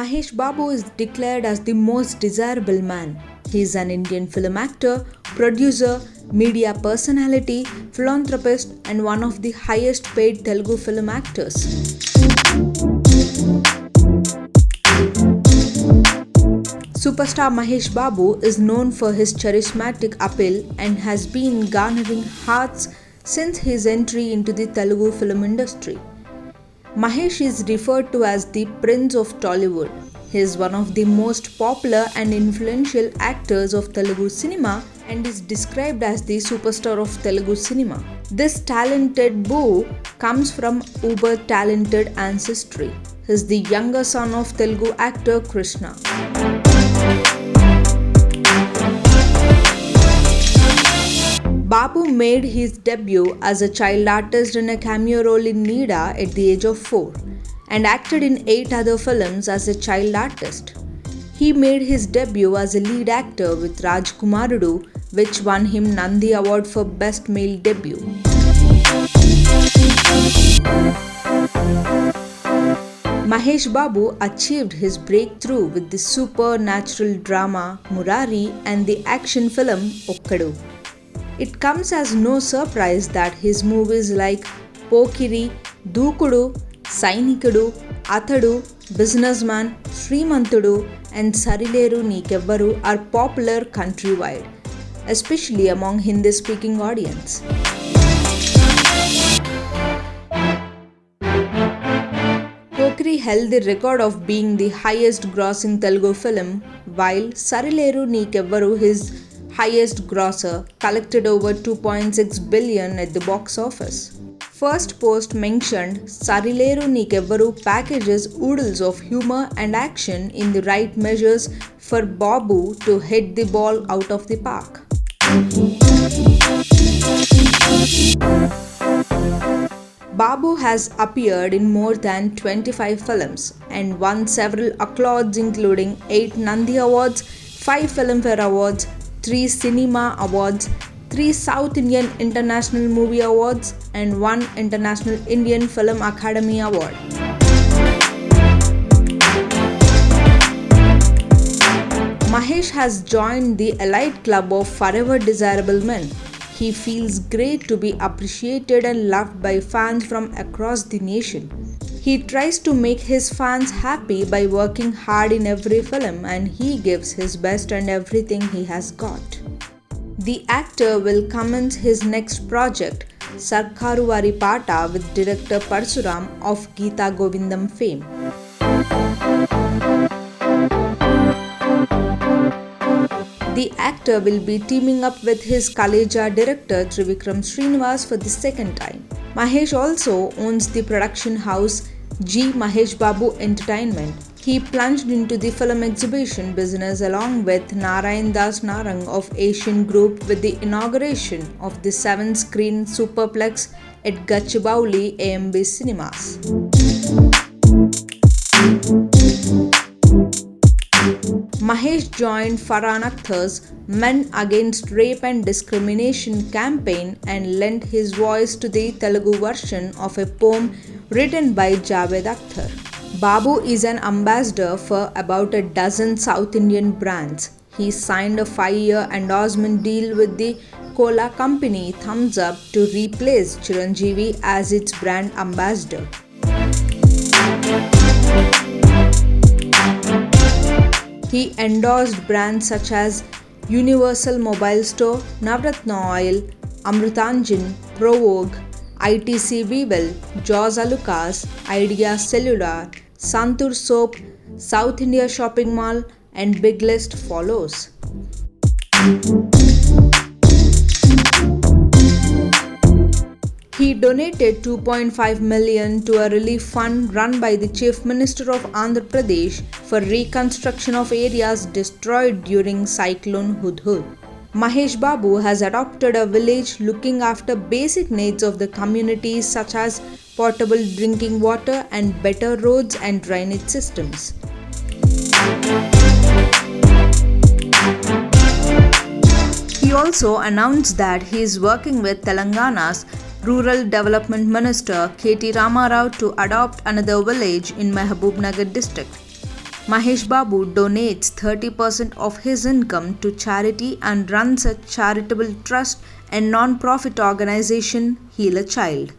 Mahesh Babu is declared as the most desirable man. He is an Indian film actor, producer, media personality, philanthropist, and one of the highest paid Telugu film actors. Superstar Mahesh Babu is known for his charismatic appeal and has been garnering hearts since his entry into the Telugu film industry. Mahesh is referred to as the Prince of Tollywood. He is one of the most popular and influential actors of Telugu cinema and is described as the superstar of Telugu cinema. This talented beau comes from uber talented ancestry. He is the younger son of Telugu actor Krishna. Babu made his debut as a child artist in a cameo role in Needa at the age of 4 and acted in 8 other films as a child artist. He made his debut as a lead actor with Rajkumarudu, which won him Nandi Award for Best Male Debut. Mahesh Babu achieved his breakthrough with the supernatural drama Murari and the action film Okkadu. It comes as no surprise that his movies like Pokiri, Dookudu, Sainikudu, Athadu, Businessman, Srimantudu, and Sarileru Neekevvaru are popular countrywide, especially among Hindi-speaking audience. Pokiri held the record of being the highest-grossing Telugu film, while Sarileru Neekevvaru, his highest grosser, collected over 2.6 billion at the box office. First post mentioned Sarileru Neekevvaru packages oodles of humor and action in the right measures for Babu to hit the ball out of the park. Babu has appeared in more than 25 films and won several accolades including 8 Nandi Awards, 5 Filmfare Awards, 3 Cinema Awards, 3 South Indian International Movie Awards, and 1 International Indian Film Academy Award. Mahesh has joined the elite club of forever desirable men. He feels great to be appreciated and loved by fans from across the nation. He tries to make his fans happy by working hard in every film, and he gives his best and everything he has got. The actor will commence his next project, Sarkaru Vari Pata, with director Parsuram of Geeta Govindam fame. The actor will be teaming up with his Kaleja director Trivikram Srinivas for the second time. Mahesh also owns the production house G. Mahesh Babu Entertainment. He plunged into the film exhibition business along with Narayan Das Narang of Asian Group with the inauguration of the 7-screen Superplex at Gachibowli AMB Cinemas. Mahesh joined Farhan Akhtar's Men Against Rape and Discrimination campaign and lent his voice to the Telugu version of a poem written by Javed Akhtar. Babu is an ambassador for about a dozen South Indian brands. He signed a 5-year endorsement deal with the cola company Thumbs Up to replace Chiranjeevi as its brand ambassador. He endorsed brands such as Universal Mobile Store, Navratna Oil, Amrutanjan, Provogue, ITC Weevil, Jaws Alucas, Idea Cellular, Santur Soap, South India Shopping Mall, and Big List follows. He donated 2.5 million to a relief fund run by the Chief Minister of Andhra Pradesh for reconstruction of areas destroyed during Cyclone Hudhud. Mahesh Babu has adopted a village looking after basic needs of the community such as potable drinking water and better roads and drainage systems. He also announced that he is working with Telangana's Rural Development Minister K.T. Ramarao to adopt another village in Mahabubnagar district. Mahesh Babu donates 30% of his income to charity and runs a charitable trust and non-profit organization Heal a Child.